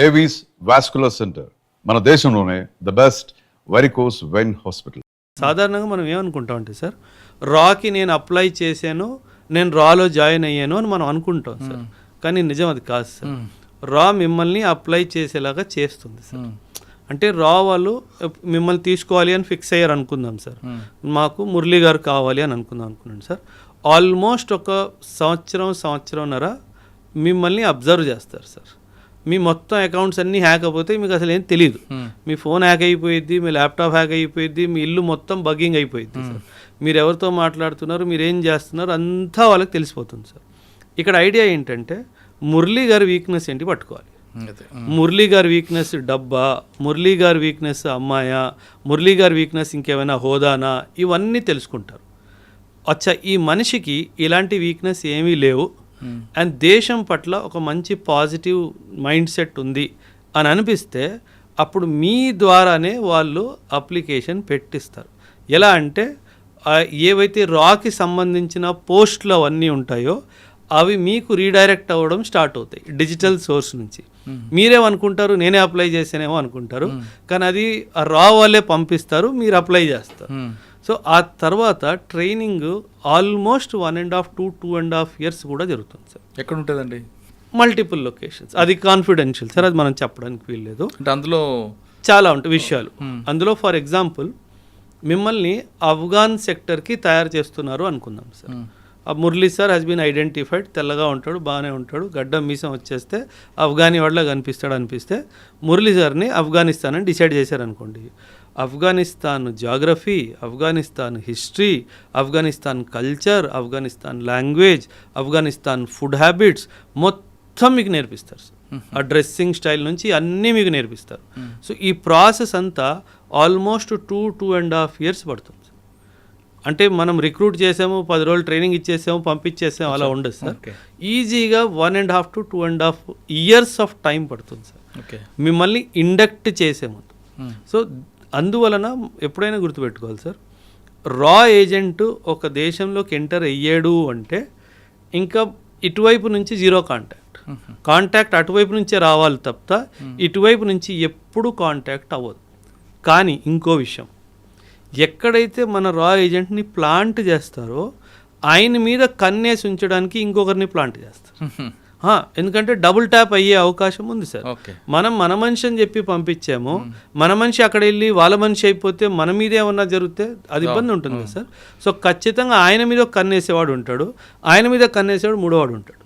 Avis vascular centre మన దేశంలోనే the best varicose vein hospital. సాధారణంగా మనం ఏమనుకుంటాం అంటే సార్, రాకి నేను అప్లై చేశాను, నేను రాలో జాయిన్ అయ్యాను అని మనం అనుకుంటాం సార్. కానీ నిజం అది కాదు సార్. రా మిమ్మల్ని అప్లై చేసేలాగా చేస్తుంది సార్. అంటే రా వాళ్ళు మిమ్మల్ని తీసుకోవాలి అని ఫిక్స్ అయ్యారు అనుకుందాం సార్. మాకు మురళీ గారు కావాలి అని అనుకున్నాను సార్. ఆల్మోస్ట్ ఒక సంవత్సరంన్నర మిమ్మల్ని అబ్జర్వ్ చేస్తారు సార్. మీ మొత్తం అకౌంట్స్ అన్నీ హ్యాక్ అయిపోతే మీకు అసలు ఏం తెలియదు. మీ ఫోన్ హ్యాక్ అయిపోయిద్ది, మీ ల్యాప్టాప్ హ్యాక్ అయిపోయిద్ది, మీ ఇల్లు మొత్తం బగ్గింగ్ అయిపోయిద్ది సార్. మీరు ఎవరితో మాట్లాడుతున్నారు, మీరు ఏం చేస్తున్నారు అంతా వాళ్ళకి తెలిసిపోతుంది సార్. ఇక్కడ ఐడియా ఏంటంటే మురళీ గారి వీక్నెస్ ఏంటి పట్టుకోవాలి. మురళీ గారి వీక్నెస్ డబ్బా, మురళీ గారి వీక్నెస్ అమ్మాయా, మురళీ గారి వీక్నెస్ ఇంకేమైనా హోదానా, ఇవన్నీ తెలుసుకుంటారు. అచ్చా ఈ మనిషికి ఇలాంటి వీక్నెస్ ఏమీ లేవు అండ్ దేశం పట్ల ఒక మంచి పాజిటివ్ మైండ్ సెట్ ఉంది అని అనిపిస్తే అప్పుడు మీ ద్వారానే వాళ్ళు అప్లికేషన్ పెట్టిస్తారు. ఎలా అంటే ఏవైతే రాకి సంబంధించిన పోస్టులు అవన్నీ ఉంటాయో అవి మీకు రీడైరెక్ట్ అవ్వడం స్టార్ట్ అవుతాయి డిజిటల్ సోర్స్ నుంచి. మీరేమనుకుంటారు, నేనే అప్లై చేసానేమో అనుకుంటారు, కానీ అది రా వాళ్ళే పంపిస్తారు, మీరు అప్లై చేస్తారు. సో ఆ తర్వాత ట్రైనింగ్ ఆల్మోస్ట్ 1.5 to 2.5 years కూడా జరుగుతుంది సార్. ఎక్కడ ఉంటుందండి? Multiple locations. అది కాన్ఫిడెన్షియల్ సార్, అది మనం చెప్పడానికి వీల్లేదు. అంటే అందులో చాలా ఉంటాయి విషయాలు. అందులో ఫర్ ఎగ్జాంపుల్ మిమ్మల్ని ఆఫ్ఘాన్ సెక్టర్కి తయారు చేస్తున్నారు అనుకుందాం సార్. ఆ Murali sir has been identified, తెల్లగా ఉంటాడు, బాగానే ఉంటాడు, గడ్డం మీసం వచ్చేస్తే ఆఫ్ఘానీ వాళ్ళ అనిపిస్తే మురళీ సార్ని ఆఫ్ఘనిస్తాన్ అని డిసైడ్ చేశారనుకోండి. Afghanistan geography, Afghanistan history, Afghanistan culture, Afghanistan language, Afghanistan food habits మొత్తం మీకు నేర్పిస్తారు సార్. ఆ డ్రెస్సింగ్ స్టైల్ నుంచి అన్నీ మీకు నేర్పిస్తారు. సో ఈ ప్రాసెస్ అంతా ఆల్మోస్ట్ 2.5 years పడుతుంది. అంటే మనం రిక్రూట్ చేసాము, 10 రోజులు ట్రైనింగ్ ఇచ్చేసాము, పంపించేసాము, అలా ఉండదు సార్. ఈజీగా 1.5 to 2.5 years ఆఫ్ టైం పడుతుంది సార్ మిమ్మల్ని ఇండక్ట్ చేసే ముందు. సో అందువలన ఎప్పుడైనా గుర్తుపెట్టుకోవాలి సార్, రా ఏజెంట్ ఒక దేశంలోకి ఎంటర్ అయ్యాడు అంటే ఇంకా ఇటువైపు నుంచి జీరో కాంటాక్ట్ అటువైపు నుంచే రావాలి తప్ప ఇటువైపు నుంచి ఎప్పుడు కాంటాక్ట్ అవ్వదు. కానీ ఇంకో విషయం, ఎక్కడైతే మన రా ఏజెంట్ని ప్లాంట్ చేస్తారో ఆయన మీద కన్నేసి ఉంచడానికి ఇంకొకరిని ప్లాంట్ చేస్తారు. ఎందుకంటే డబుల్ ట్యాప్ అయ్యే అవకాశం ఉంది సార్. మనం మన మనిషి అని చెప్పి పంపించాము, మన మనిషి అక్కడ వెళ్ళి వాళ్ళ మనిషి అయిపోతే మన మీద ఏమన్నా జరిగితే అది ఇబ్బంది ఉంటుంది కదా సార్. సో ఖచ్చితంగా ఆయన మీద కన్నేసేవాడు ఉంటాడు, ఆయన మీద కన్నేసేవాడు మూడోవాడు ఉంటాడు.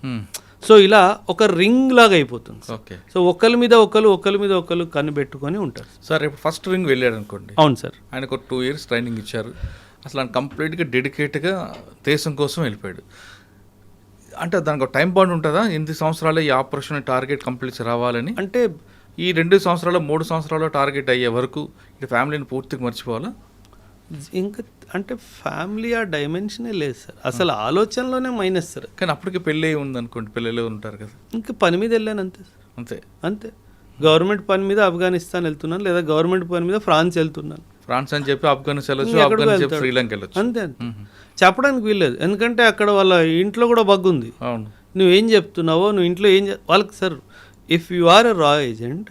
సో ఇలా ఒక రింగ్ లాగా అయిపోతుంది. సో ఒకరి మీద ఒకరు కన్ను పెట్టుకొని ఉంటారు సార్. ఇప్పుడు ఫస్ట్ రింగ్ వెళ్ళాడు అనుకోండి. అవును సార్. ఆయనకు 2 years ట్రైనింగ్ ఇచ్చారు, అసలు ఆయన కంప్లీట్గా డెడికేట్గా దేశం కోసం వెళ్ళిపోయాడు. అంటే దానికి ఒక టైం బాండ్ ఉంటుందా? 8 సంవత్సరాలు ఈ ఆపరేషన్ టార్గెట్ కంప్లీట్ రావాలని, అంటే ఈ 2 సంవత్సరాలు 3 సంవత్సరాలు టార్గెట్ అయ్యే వరకు ఇటు ఫ్యామిలీని పూర్తిగా మర్చిపోవాలా? ఇంకా అంటే ఫ్యామిలీ ఆ డైమెన్షనే లేదు సార్, అసలు ఆలోచనలోనే మైనస్ సార్. కానీ అప్పటికి పెళ్ళి ఉంది అనుకోండి, పిల్లలు ఉంటారు కదా, ఇంకా పని మీద వెళ్ళాను అంతే సార్. అంతే గవర్నమెంట్ పని మీద ఆఫ్ఘనిస్తాన్ వెళ్తున్నాను, లేదా గవర్నమెంట్ పని మీద ఫ్రాన్స్ వెళ్తున్నాను. ఫ్రాన్స్ అని చెప్పి ఆఫ్ఘనిస్తాన్ వెళ్ళొచ్చు, శ్రీలంక వెళ్ళొచ్చు, అంతే చెప్పడానికి వీల్లేదు. ఎందుకంటే అక్కడ వాళ్ళ ఇంట్లో కూడా బగ్గుంది. అవును, నువ్వేం చెప్తున్నావో, నువ్వు ఇంట్లో ఏం వాళ్ళకి సార్, ఇఫ్ యు ఆర్ ఎ రా ఏజెంట్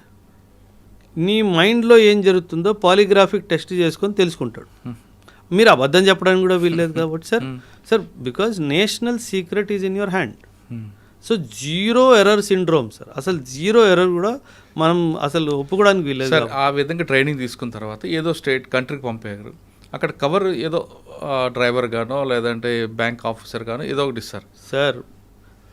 నీ మైండ్లో ఏం జరుగుతుందో పాలిగ్రాఫిక్ టెస్ట్ చేసుకొని తెలుసుకుంటాడు. మీరు అబద్ధం చెప్పడానికి కూడా వీల్లేదు కాబట్టి sir because national secret is in your hand. So 0 error syndrome sir, అసలు 0 error కూడా మనం అసలు ఒప్పుకోవడానికి వీల్లేదు సార్. ఆ విధంగా ట్రైనింగ్ తీసుకున్న తర్వాత ఏదో కంట్రీకి పంపారు, అక్కడ కవర్ ఏదో డ్రైవర్ గానో లేదంటే బ్యాంక్ ఆఫీసర్ గానో ఏదో ఒకటి ఇస్తారు sir.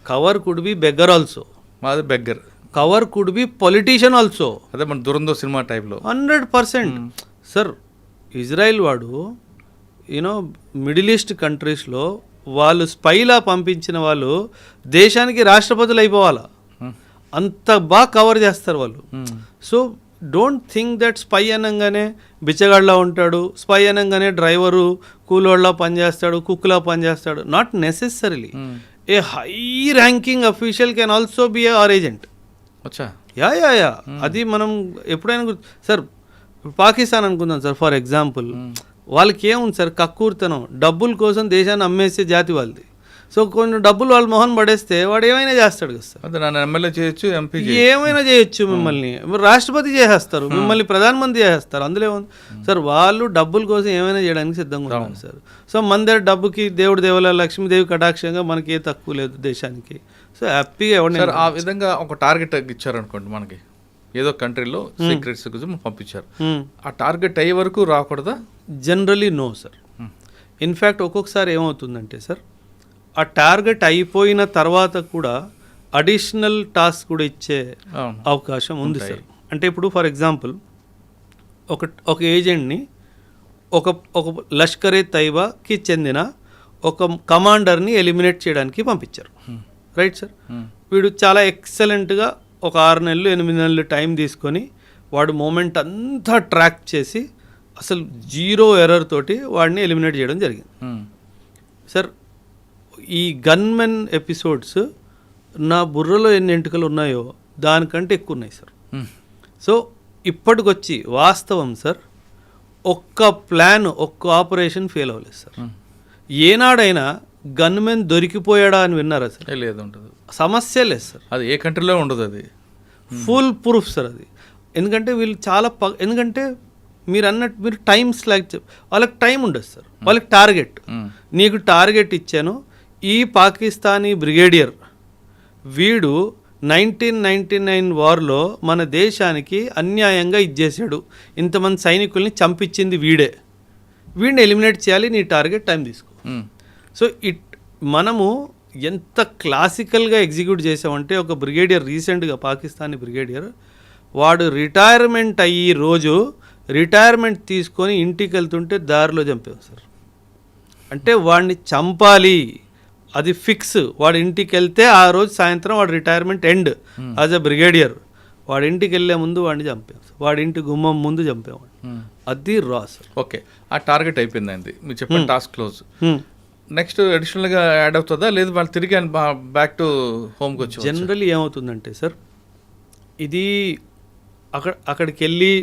Cover could be beggar also. మాది beggar. Cover could be politician also. అదే మన దురందో సినిమా టైప్లో 100% సార్. ఇజ్రాయిల్ వాడు మిడిల్ ఈస్ట్ కంట్రీస్లో వాళ్ళు స్పైలా పంపించిన వాళ్ళు దేశానికి రాష్ట్రపతులు అయిపోవాలా, అంత బాగా కవర్ చేస్తారు వాళ్ళు. So don't think that spy అనగానే బిచ్చగాడ్లా ఉంటాడు, స్పై అనగానే డ్రైవరు కూలోళ్ళ పనిచేస్తాడు, కుక్లా పనిచేస్తాడు. Not necessarily A high ranking official can also be are agent. Yeah అది మనం ఎప్పుడైనా సార్. పాకిస్తాన్ అనుకుందాం సార్ ఫర్ ఎగ్జాంపుల్, వాళ్ళకి ఏముంది సార్, కక్కూర్తనం, డబ్బుల కోసం దేశాన్ని అమ్మేసే జాతి వాళ్ళది. సో కొన్ని డబ్బులు వాళ్ళ మొహన్ పడేస్తే వాడు ఏమైనా చేస్తాడు కదా సార్. అదే నన్ను ఎమ్మెల్యే చేయొచ్చు, ఎంపీ ఏమైనా చేయొచ్చు, మిమ్మల్ని రాష్ట్రపతి చేసేస్తారు, మిమ్మల్ని ప్రధానమంత్రి చేసేస్తారు. అందులో ఏముంది సార్, వాళ్ళు డబ్బుల కోసం ఏమైనా చేయడానికి సిద్ధంగా ఉన్నారు సార్. సో మన దగ్గర డబ్బుకి దేవుడి దేవాల లక్ష్మీదేవి కటాక్షంగా మనకి ఏ తక్కువ లేదు దేశానికి. సో హ్యాపీగా ఎవరిని సార్ ఆ విధంగా ఒక టార్గెట్ ఇచ్చారనుకోండి, మనకి ఏదో కంట్రీలో సీక్రెట్స్ గురించి పంపించారు, ఆ టార్గెట్ అయ్యే వరకు రాకూడదా? Generally no sir. ఇన్ఫ్యాక్ట్ ఒక్కొక్కసారి ఏమవుతుందంటే సార్, ఆ టార్గెట్ అయిపోయిన తర్వాత కూడా అడిషనల్ టాస్క్ కూడా ఇచ్చే అవకాశం ఉంది సార్. అంటే ఇప్పుడు ఫర్ ఎగ్జాంపుల్ ఒక ఏజెంట్ని ఒక లష్కరే తైబాకి చెందిన ఒక కమాండర్ని ఎలిమినేట్ చేయడానికి పంపించారు, రైట్ సార్. వీడు చాలా ఎక్సలెంట్గా ఒక 6 నెలలు 8 నెలలు టైం తీసుకొని వాడు మూమెంట్ అంతా ట్రాక్ చేసి అసలు 0 ఎర్రర్ తోటి వాడిని ఎలిమినేట్ చేయడం జరిగింది సార్. ఈ గన్మెన్ ఎపిసోడ్స్ నా బుర్రలో ఎన్ని ఎంటుకలు ఉన్నాయో దానికంటే ఎక్కువ ఉన్నాయి సార్. సో ఇప్పటికొచ్చి వాస్తవం సార్, ఒక్క ప్లాన్ ఒక్క ఆపరేషన్ ఫెయిల్ అవ్వలేదు సార్. ఏనాడైనా గన్మెన్ దొరికిపోయాడా అని విన్నారా సార్? లేదు, ఉండదు, సమస్య లేదు సార్. అది ఏ కంట్రీలో ఉండదు, అది ఫుల్ ప్రూఫ్ సార్ అది. ఎందుకంటే వీళ్ళు చాలా ఎందుకంటే మీరు అన్నట్టు మీరు టైం స్లాగ్ వాళ్ళకి టైం ఉండదు సార్, వాళ్ళకి టార్గెట్. నీకు టార్గెట్ ఇచ్చాను, ఈ పాకిస్తానీ బ్రిగేడియర్ వీడు 1999 వార్లో మన దేశానికి అన్యాయంగా ఇచ్చేసాడు, ఇంతమంది సైనికుల్ని చంపించింది వీడిని ఎలిమినేట్ చేయాలి, నీ టార్గెట్ టైం తీసుకో. సో మనము ఎంత క్లాసికల్గా ఎగ్జిక్యూట్ చేసామంటే, ఒక బ్రిగేడియర్ రీసెంట్గా పాకిస్తానీ బ్రిగేడియర్ వాడు రిటైర్మెంట్ అయ్యి రోజు రిటైర్మెంట్ తీసుకొని ఇంటికి వెళ్తుంటే దారిలో చంపాం సార్. అంటే వాడిని చంపాలి, అది ఫిక్స్. వాడి ఇంటికి వెళ్తే ఆ రోజు సాయంత్రం వాడు retirement end as a brigadier. వాడి ఇంటికి వెళ్ళే ముందు వాడిని చంపాం, వాడి ఇంటి గుమ్మం ముందు చంపేవాడు. అది రా సార్. ఓకే, ఆ టార్గెట్ అయిపోయింది, మీరు చెప్పిన టాస్క్ క్లోజ్. నెక్స్ట్ అడిషనల్గా యాడ్ అవుతుందా, లేదు వాళ్ళు తిరిగి బ్యాక్ టు హోమ్కి వచ్చి? జనరల్లీ ఏమవుతుందంటే సార్, ఇది అక్కడికి వెళ్ళి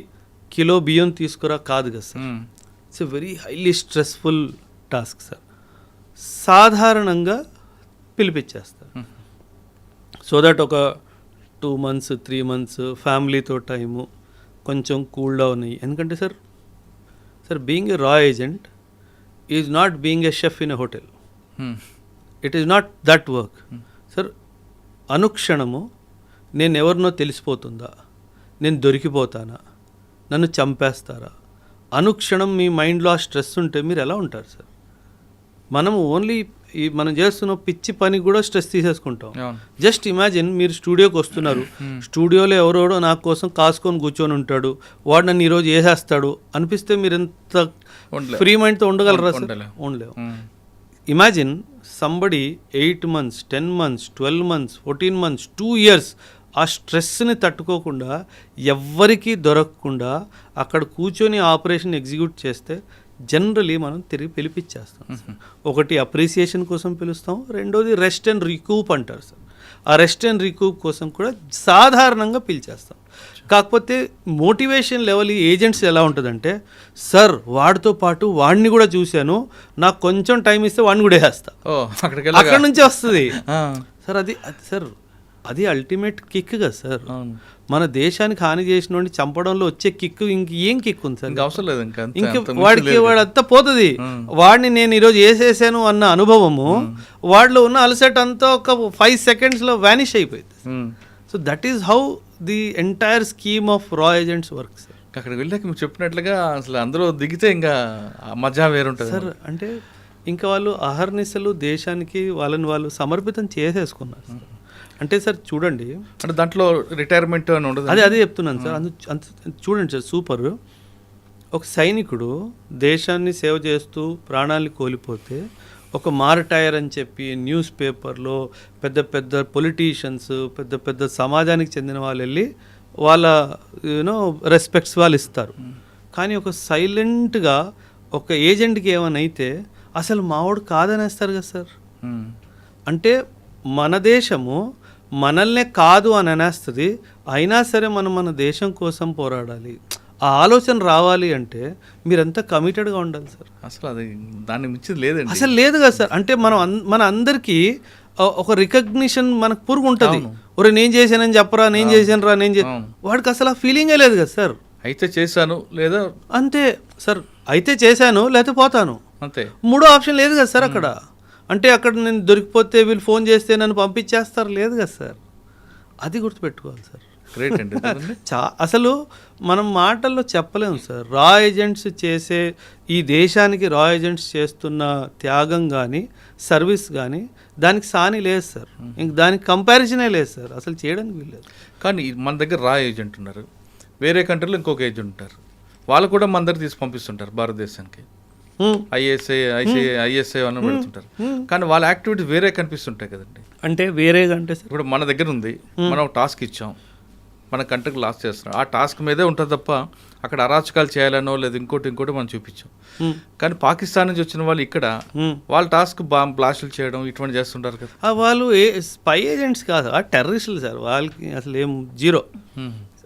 కిలో బియ్యం తీసుకురా కాదు కదా sir. It's a very highly stressful task sir. సాధారణంగా పిలిపించేస్తారు సో దట్ ఒక 2 months 3 months ఫ్యామిలీతో టైము కొంచెం కూల్ డౌన్ అయ్యి. ఎందుకంటే సార్ బీయింగ్ ఏ రా agent is not being a chef in a hotel. It is not that work sir. అనుక్షణము నేను ఎవరినో తెలిసిపోతుందా, నేను దొరికిపోతానా, నన్ను చంపేస్తారా, అనుక్షణం మీ మైండ్లో ఆ స్ట్రెస్ ఉంటే మీరు ఎలా ఉంటారు సార్? మనము ఓన్లీ మనం చేస్తున్న పిచ్చి పని కూడా స్ట్రెస్ తీసేసుకుంటాం. జస్ట్ ఇమాజిన్, మీరు స్టూడియోకి వస్తున్నారు, స్టూడియోలో ఎవరోడో నా కోసం కాసుకొని కూర్చొని ఉంటాడు, వాడు నన్ను ఈరోజు వేసేస్తాడు అనిపిస్తే మీరు ఎంత ఫ్రీ మైండ్తో ఉండగలరా సార్? ఉండలేవు. Imagine somebody 8 months 10 months 12 months 14 months 2 years ఆ స్ట్రెస్ని తట్టుకోకుండా ఎవ్వరికీ దొరకకుండా అక్కడ కూర్చొని ఆపరేషన్ ఎగ్జిక్యూట్ చేస్తే జనరలీ మనం తిరిగి పిలిపించేస్తాం. ఒకటి అప్రిసియేషన్ కోసం పిలుస్తాం, రెండోది రెస్ట్ అండ్ రికూప్ అంటారు సార్. ఆ రెస్ట్ అండ్ రికూప్ కోసం కూడా సాధారణంగా పిలిచేస్తాం. కాకపోతే మోటివేషన్ లెవెల్ ఈ ఏజెంట్స్ ఎలా ఉంటుందంటే, సార్ వాడితో పాటు వాడిని కూడా చూశాను, నాకు కొంచెం టైం ఇస్తే వాడిని కూడా వేస్తా, అక్కడ నుంచి వస్తుంది సార్. అది అల్టిమేట్ కిక్ కదా సార్. మన దేశానికి హాని చేసిన వాడిని చంపడంలో వచ్చే కిక్ ఇంకేం కిక్ ఉంది సార్? అవసరం లేదు, వాడంతా పోతుంది. వాడిని నేను ఈరోజు వేసేసాను అన్న అనుభవము వాడిలో ఉన్న అలసట అంతా ఒక 5 seconds వ్యానిష్ అయిపోయింది. So that is how the entire scheme of రా ఏజెంట్స్ వర్క్ సార్. అక్కడికి వెళ్ళాక మీరు చెప్పినట్లుగా అసలు అందరూ దిగితే ఇంకా మజా వేరుంటుంది సార్. అంటే ఇంకా వాళ్ళు అహర్నిశలు దేశానికి వాళ్ళని వాళ్ళు సమర్పితం చేసేసుకున్నారు సార్. అంటే సార్ చూడండి, అంటే దాంట్లో రిటైర్మెంట్ అని ఉండదు, అదే చెప్తున్నాను సార్. చూడండి సార్, సూపర్. ఒక సైనికుడు దేశాన్ని సేవ చేస్తూ ప్రాణాన్ని కోల్పోతే ఒక మారటైర్ అని చెప్పి న్యూస్ పేపర్లో పెద్ద పెద్ద పొలిటీషియన్స్, పెద్ద పెద్ద సమాజానికి చెందిన వాళ్ళు వెళ్ళి వాళ్ళ రెస్పెక్ట్స్ వాళ్ళు ఇస్తారు. కానీ ఒక సైలెంట్గా ఒక ఏజెంట్కి ఏమైనా అయితే అసలు మావాడు కాదనేస్తారు కదా సార్. అంటే మన దేశము మనల్నే కాదు అని అనేస్తుంది, అయినా సరే మనం మన దేశం కోసం పోరాడాలి. ఆ ఆలోచన రావాలి అంటే మీరంతా కమిటెడ్గా ఉండాలి సార్. అసలు అది దాన్ని మించింది లేదండి. అసలు లేదు కదా సార్. అంటే మన అందరికీ ఒక రికగ్నిషన్ మనకు పురుగు ఉంటుంది. ఒరే నేను చేశానని చెప్పరా, నేను చేశాను రా, వాడికి అసలు ఆ ఫీలింగే లేదు కదా సార్. అయితే చేశాను లేదా అంతే సార్, అయితే చేశాను లేకపోతే పోతాను, అంతే. మూడో ఆప్షన్ లేదు కదా సార్ అక్కడ. అంటే అక్కడ నేను దొరికిపోతే వీళ్ళు ఫోన్ చేస్తే నన్ను పంపించేస్తారు, లేదు కదా సార్. అది గుర్తుపెట్టుకోవాలి సార్. గ్రేట్ అండి. అసలు మనం మాటల్లో చెప్పలేము సార్. రా ఏజెంట్స్ చేసే ఈ దేశానికి రా ఏజెంట్స్ చేస్తున్న త్యాగం కానీ సర్వీస్ కానీ దానికి సాని లేదు సార్. ఇంక దానికి కంపారిజనే లేదు సార్, అసలు చేయడానికి వీల్లేదు. కానీ మన దగ్గర రా ఏజెంట్ ఉన్నారు, వేరే కంట్రీలో ఇంకొక ఏజెంట్ ఉంటారు, వాళ్ళు కూడా మన దగ్గర తీసి పంపిస్తుంటారు భారతదేశానికి. ఐఎస్ఐ అని పెడుతుంటారు, కానీ వాళ్ళ యాక్టివిటీస్ వేరే కనిపిస్తుంటాయి కదండి. అంటే వేరేగా అంటే సార్, ఇప్పుడు మన దగ్గర ఉంది, మనం ఒక టాస్క్ ఇచ్చాం, మన కంట్రీకి లాస్ చేస్తున్నాం, ఆ టాస్క్ మీదే ఉంటుంది తప్ప అక్కడ అరాచకాలు చేయాలనో లేదా ఇంకోటి మనం చూపించాం. కానీ పాకిస్తాన్ నుంచి వచ్చిన వాళ్ళు ఇక్కడ వాళ్ళ టాస్క్ బ్లాస్టులు చేయడం ఇటువంటి చేస్తుంటారు కదా. వాళ్ళు స్పై ఏజెంట్స్ కాదు, ఆ టెర్రరిస్టులు సార్. వాళ్ళకి అసలు ఏం జీరో.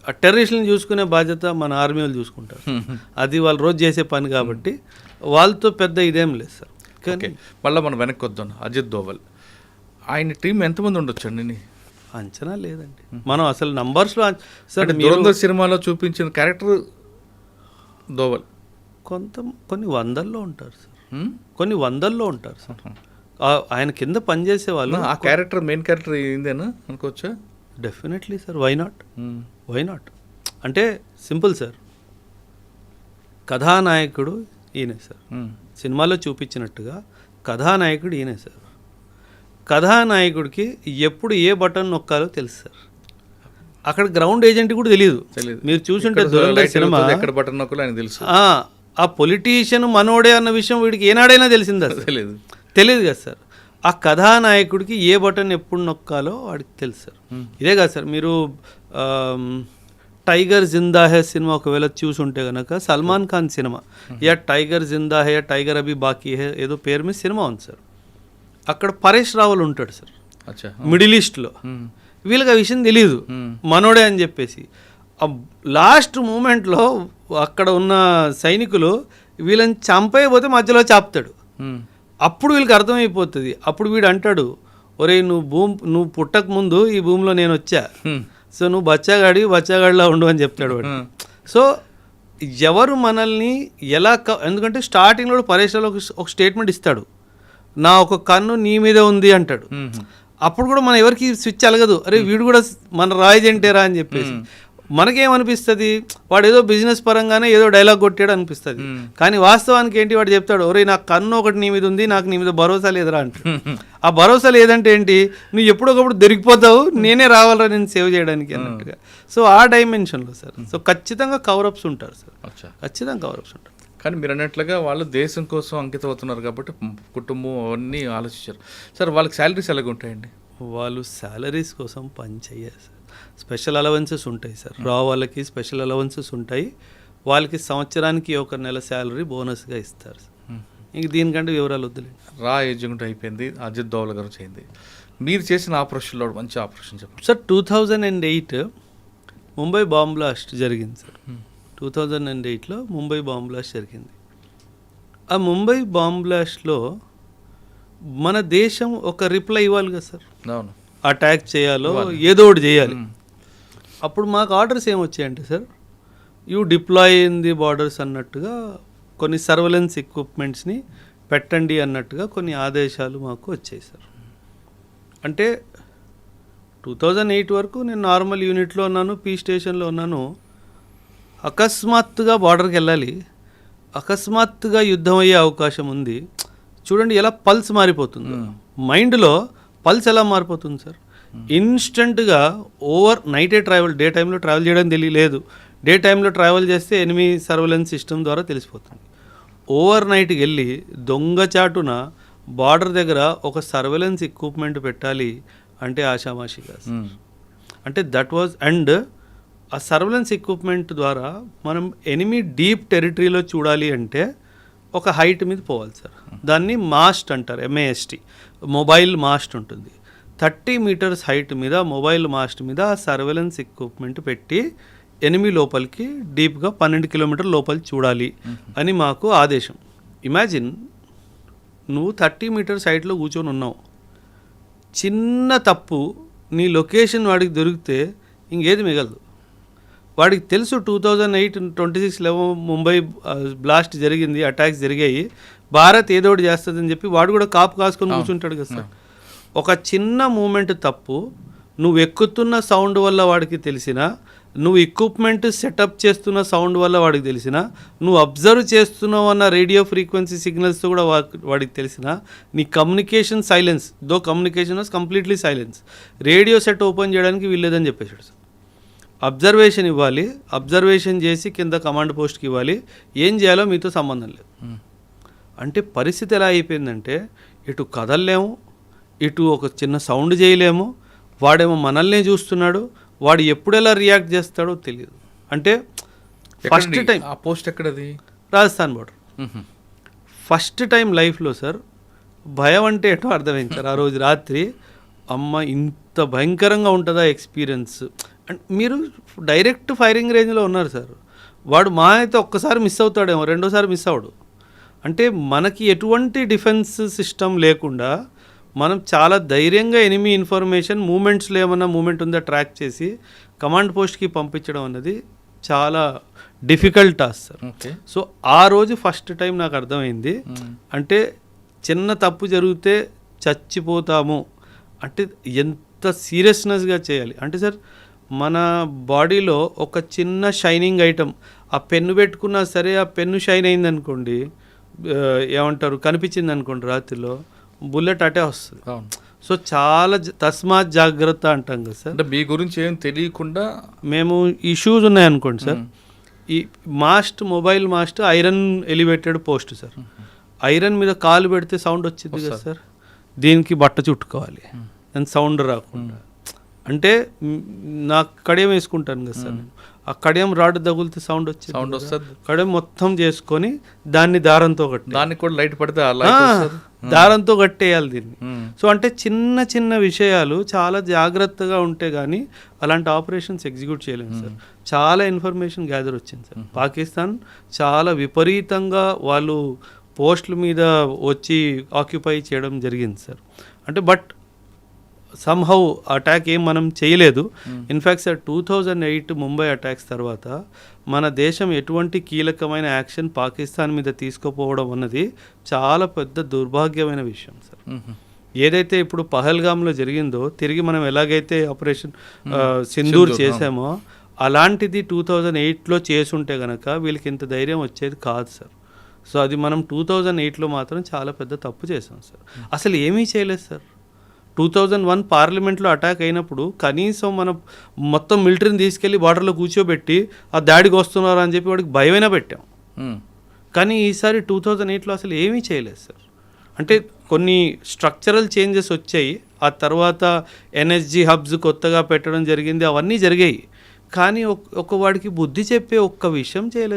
ఆ టెర్రరిస్టులను చూసుకునే బాధ్యత మన ఆర్మీ వాళ్ళు చూసుకుంటారు. అది వాళ్ళు రోజు చేసే పని కాబట్టి వాళ్ళతో పెద్ద ఇదేం లేదు సార్. ఓకే, మళ్ళీ మనం వెనక్కి వద్దాం. అజిత్ దోవల్ ఆయన టీం ఎంతమంది ఉండొచ్చండి? అంచనా లేదండి మనం అసలు నంబర్స్లో. సార్ దురంధర్ సినిమాలో చూపించిన క్యారెక్టర్ దోవల్ కొన్ని వందల్లో ఉంటారు సార్, కొన్ని వందల్లో ఉంటారు సార్. ఆయన కింద పనిచేసే వాళ్ళు. ఆ క్యారెక్టర్ మెయిన్ క్యారెక్టర్ ఏందేనా అనుకోవచ్చా? Definitely sir. వై నాట్ అంటే సింపుల్ సార్. కథానాయకుడు ఈయనే సార్. సినిమాలో చూపించినట్టుగా కథానాయకుడు ఈయనే సార్. కథానాయకుడికి ఎప్పుడు ఏ బటన్ నొక్కాలో తెలుసు సార్. అక్కడ గ్రౌండ్ ఏజెంట్ కూడా తెలియదు. మీరు చూసుంటే దురంధర్ సినిమా ఎక్కడ బటన్ నొక్కాలో ఆయన తెలుసు. ఆ పొలిటీషియన్ మనోడే అన్న విషయం వీడికి ఏనాడైనా తెలిసిందా? తెలియదు కదా సార్. ఆ కథానాయకుడికి ఏ బటన్ ఎప్పుడు నొక్కాలో వాడికి తెలుసు సార్. ఇదే కదా సార్, మీరు టైగర్ జిందా హే సినిమా ఒకవేళ చూసుంటే కనుక సల్మాన్ ఖాన్ సినిమా, యా టైగర్ జిందా హే, టైగర్ అభి బాకీ హే, ఏదో పేరు మీద సినిమా ఉంది సార్. అక్కడ పరేష్ రావల్ ఉంటాడు సార్ మిడిల్ ఈస్ట్లో. వీళ్ళకి ఆ విషయం తెలియదు మనోడే అని చెప్పేసి. ఆ లాస్ట్ మూమెంట్లో అక్కడ ఉన్న సైనికులు వీళ్ళని చంపైపోతే మధ్యలో చాపుతాడు. అప్పుడు వీళ్ళకి అర్థమైపోతుంది. అప్పుడు వీడు అంటాడు, ఒరే నువ్వు పుట్టక ముందు ఈ భూమిలో నేను వచ్చా, సో నువ్వు బచ్చాగాడిలా ఉండు అని చెప్తాడు వాడు. సో ఎవరు మనల్ని ఎలా ఎందుకంటే స్టార్టింగ్లో పరేషాలో ఒక స్టేట్మెంట్ ఇస్తాడు, నా ఒక కన్ను నీ మీద ఉంది అంటాడు. అప్పుడు కూడా మనం ఎవరికి స్విచ్ అలగదు, అరే వీడు కూడా మన రాయజెంటేరా అని చెప్పేసి. మనకేమనిపిస్తుంది, వాడు ఏదో బిజినెస్ పరంగానే ఏదో డైలాగ్ కొట్టాడు అనిపిస్తుంది. కానీ వాస్తవానికి ఏంటి, వాడు చెప్తాడు, ఒరే నా కన్ను ఒకటి నీ మీద ఉంది, నాకు నీ మీద భరోసా లేదురా అంటాడు. ఆ భరోసా లేదంటే ఏంటి, నువ్వు ఎప్పుడొకప్పుడు దొరికిపోతావు, నేనే రావాలరా నేను సేవ్ చేయడానికి అన్నట్టుగా. సో ఆ డైమెన్షన్లో సార్. సో ఖచ్చితంగా కవరప్స్ ఉంటారు సార్, ఖచ్చితంగా కవరప్స్ ఉంటారు. కానీ మీరు అన్నట్లుగా వాళ్ళు దేశం కోసం అంకితం అవుతున్నారు కాబట్టి కుటుంబం అవన్నీ ఆలోచించారు సార్. వాళ్ళకి శాలరీస్ ఎలాగ ఉంటాయండి? వాళ్ళు శాలరీస్ కోసం పని చేయరు సార్. స్పెషల్ అలవెన్సెస్ ఉంటాయి సార్. రా వాళ్ళకి స్పెషల్ అలవెన్సెస్ ఉంటాయి. వాళ్ళకి సంవత్సరానికి ఒక నెల శాలరీ బోనస్గా ఇస్తారు సార్. ఇంక దీనికంటే వివరాలు వద్దులేండి. రా ఏజెంట్ అయిపోయింది, అజిత్ దోవల్ గారు చేయింది. మీరు చేసిన ఆపరేషన్లో మంచి ఆపరేషన్ చెప్పండి సార్. 2008 ముంబై బాంబ్ బ్లాస్ట్ జరిగింది సార్. 2008లో ముంబై బాంబ్ బ్లాస్ట్ జరిగింది. ఆ ముంబై బాంబ్ బ్లాస్ట్లో మన దేశం ఒక రిప్లై ఇవ్వాలి కదా సార్. అవును, అటాక్ చేయాలో ఏదో ఒకటి చేయాలి. అప్పుడు మాకు ఆర్డర్స్ ఏమొచ్చాయంటే sir, you deploy in the borders అన్నట్టుగా కొన్ని సర్వలెన్స్ ఎక్విప్మెంట్స్ని పెట్టండి అన్నట్టుగా కొన్ని ఆదేశాలు మాకు వచ్చాయి సార్. అంటే 2008 వరకు నేను నార్మల్ యూనిట్లో ఉన్నాను, పీ స్టేషన్లో ఉన్నాను. అకస్మాత్తుగా బార్డర్కి వెళ్ళాలి, అకస్మాత్తుగా యుద్ధం అయ్యే అవకాశం ఉంది. చూడండి ఎలా పల్స్ మారిపోతుంది, మైండ్లో పల్స్ ఎలా మారిపోతుంది సార్. ఇన్స్టెంట్గా ఓవర్ నైటే ట్రావెల్, డే టైంలో ట్రావెల్ చేయడం తెలియలేదు. డే టైంలో ట్రావెల్ చేస్తే ఎనిమీ సర్వేలెన్స్ సిస్టమ్ ద్వారా తెలిసిపోతుంది. ఓవర్ నైట్కి వెళ్ళి దొంగచాటున బార్డర్ దగ్గర ఒక సర్వేలెన్స్ ఎక్విప్మెంట్ పెట్టాలి అంటే ఆషామాషిగా సార్. అంటే దట్ వాజ్. అండ్ ఆ సర్వేలెన్స్ ఎక్విప్మెంట్ ద్వారా మనం ఎనిమీ డీప్ టెరిటరీలో చూడాలి అంటే ఒక హైట్ మీద పోవాలి సార్. దాన్ని మాస్ట్ అంటారు, MAST, మొబైల్ మాస్ట్ ఉంటుంది. 30 మీటర్స్ హైట్ మీద మొబైల్ మాస్ట్ మీద ఆ సర్వేలెన్స్ ఎక్విప్మెంట్ పెట్టి ఎనిమి లోపలికి డీప్గా 12 కిలోమీటర్ లోపలికి చూడాలి అని మాకు ఆదేశం. ఇమాజిన్ నువ్వు 30 మీటర్స్ హైట్లో కూర్చొని ఉన్నావు, చిన్న తప్పు నీ లొకేషన్ వాడికి దొరికితే ఇంకేది మిగలదు. వాడికి తెలుసు 2008-26 ముంబై బ్లాస్ట్ జరిగింది, అటాక్స్ జరిగాయి, భారత్ ఏదో ఒకటి చేస్తుందని చెప్పి వాడు కూడా కాపు కాసుకొని కూర్చుంటాడు కదా సార్. ఒక చిన్న మూమెంట్ తప్పు నువ్వు ఎక్కుతున్న సౌండ్ వల్ల వాడికి తెలిసినా, నువ్వు ఎక్విప్మెంట్ సెటప్ చేస్తున్న సౌండ్ వల్ల వాడికి తెలిసినా, నువ్వు అబ్జర్వ్ చేస్తున్నావు అన్న రేడియో ఫ్రీక్వెన్సీ సిగ్నల్స్తో కూడా వాడికి తెలిసినా, నీ communication silence, though communication was completely silence, radio set open చేయడానికి వీల్లేదని చెప్పేసాడు సార్. అబ్జర్వేషన్ ఇవ్వాలి, అబ్జర్వేషన్ చేసి కింద కమాండ్ పోస్ట్కి ఇవ్వాలి, ఏం చేయాలో మీతో సంబంధం లేదు. అంటే పరిస్థితి ఎలా అయిపోయిందంటే ఇటు కదలలేము, ఇటు ఒక చిన్న సౌండ్ చేయలేము, వాడేమో మనల్నే చూస్తున్నాడు, వాడు ఎప్పుడు ఎలా రియాక్ట్ చేస్తాడో తెలియదు. అంటే ఫస్ట్ టైం ఆ పోస్ట్ ఎక్కడది? రాజస్థాన్ బోర్డర్. ఫస్ట్ టైం లైఫ్లో సార్ భయం అంటే ఎటో అర్థమైంది సార్. ఆ రోజు రాత్రి అమ్మ ఇంత భయంకరంగా ఉంటుందా ఎక్స్పీరియన్స్. అండ్ మీరు డైరెక్ట్ ఫైరింగ్ రేంజ్లో ఉన్నారు సార్. వాడు మా అయితే ఒక్కసారి మిస్ అవుతాడేమో, రెండోసారి మిస్ అవడు. అంటే మనకి ఎటువంటి డిఫెన్స్ సిస్టమ్ లేకుండా మనం చాలా ధైర్యంగా ఎనిమి ఇన్ఫర్మేషన్ మూమెంట్స్లో ఏమన్నా మూమెంట్ ఉందా ట్రాక్ చేసి కమాండ్ పోస్ట్కి పంపించడం అన్నది చాలా డిఫికల్ట్ టాస్క్ సార్. సో ఆ రోజు ఫస్ట్ టైం నాకు అర్థమైంది, అంటే చిన్న తప్పు జరిగితే చచ్చిపోతాము అంటే ఎంత సీరియస్నెస్గా చేయాలి. అంటే సార్ మన బాడీలో ఒక చిన్న షైనింగ్ ఐటమ్, ఆ పెన్ను పెట్టుకున్నా సరే ఆ పెన్ను షైన్ అయింది అనుకోండి, ఏమంటారు కనిపించింది అనుకోండి రాత్రిలో, బుల్లెట్ అటే వస్తుంది. సో చాలా తస్మాత్ జాగ్రత్త అంటాం కదా సార్. అంటే మీ గురించి ఏం తెలియకుండా మేము ఈ షూస్ ఉన్నాయనుకోండి సార్, ఈ mobile mast iron elevated post sir, iron మీద కాలు పెడితే సౌండ్ వచ్చింది కదా సార్, దీనికి బట్ట చుట్టుకోవాలి అండ్ సౌండ్ రాకుండా. అంటే నాకు కడియం వేసుకుంటాను కదా సార్, ఆ కడియం రాడ్ తగులితే సౌండ్ వస్తుంది, కడియం మొత్తం చేసుకొని దాన్ని దారంతో కట్టి, దానికి కూడా లైట్ పడితే దారంతో కట్టేయాలి దీన్ని. సో అంటే చిన్న చిన్న విషయాలు చాలా జాగ్రత్తగా ఉంటే కానీ అలాంటి ఆపరేషన్స్ ఎగ్జిక్యూట్ చేయలేము సార్. చాలా ఇన్ఫర్మేషన్ గ్యాదర్ వచ్చింది సార్. పాకిస్తాన్ చాలా విపరీతంగా వాళ్ళు పోస్టుల మీద వచ్చి ఆక్యుపై చేయడం జరిగింది సార్. అంటే బట్ సమ్హౌ అటాక్ ఏం మనం చేయలేదు. ఇన్ఫ్యాక్ట్ సార్ 2008 ముంబై అటాక్స్ తర్వాత మన దేశం ఎటువంటి కీలకమైన యాక్షన్ పాకిస్తాన్ మీద తీసుకుపోవడం అన్నది చాలా పెద్ద దుర్భాగ్యమైన విషయం సార్. ఏదైతే ఇప్పుడు పహల్గామ్లో జరిగిందో, తిరిగి మనం ఎలాగైతే ఆపరేషన్ సింధూర్ చేసామో అలాంటిది 2008లో చేసుంటే కనుక వీళ్ళకి ఇంత ధైర్యం వచ్చేది కాదు సార్. సో అది మనం 2008లో మాత్రం చాలా పెద్ద తప్పు చేసాం సార్. అసలు ఏమీ చేయలేదు సార్. 2001 పార్లమెంట్లో అటాక్ అయినప్పుడు కనీసం మనం మొత్తం మిలిటరీని తీసుకెళ్ళి బార్డర్లో కూర్చోబెట్టి ఆ దాడికి వస్తున్నారు అని చెప్పి వాడికి భయమైనా పెట్టాం. కానీ ఈసారి 2008లో అసలు ఏమీ చేయలేదు సార్. అంటే కొన్ని స్ట్రక్చరల్ చేంజెస్ వచ్చాయి, ఆ తర్వాత ఎన్ఎస్జీ హబ్స్ కొత్తగా పెట్టడం జరిగింది, అవన్నీ జరిగాయి. కానీ ఒక వాడికి బుద్ధి చెప్పే ఒక్క విషయం చేయలేదు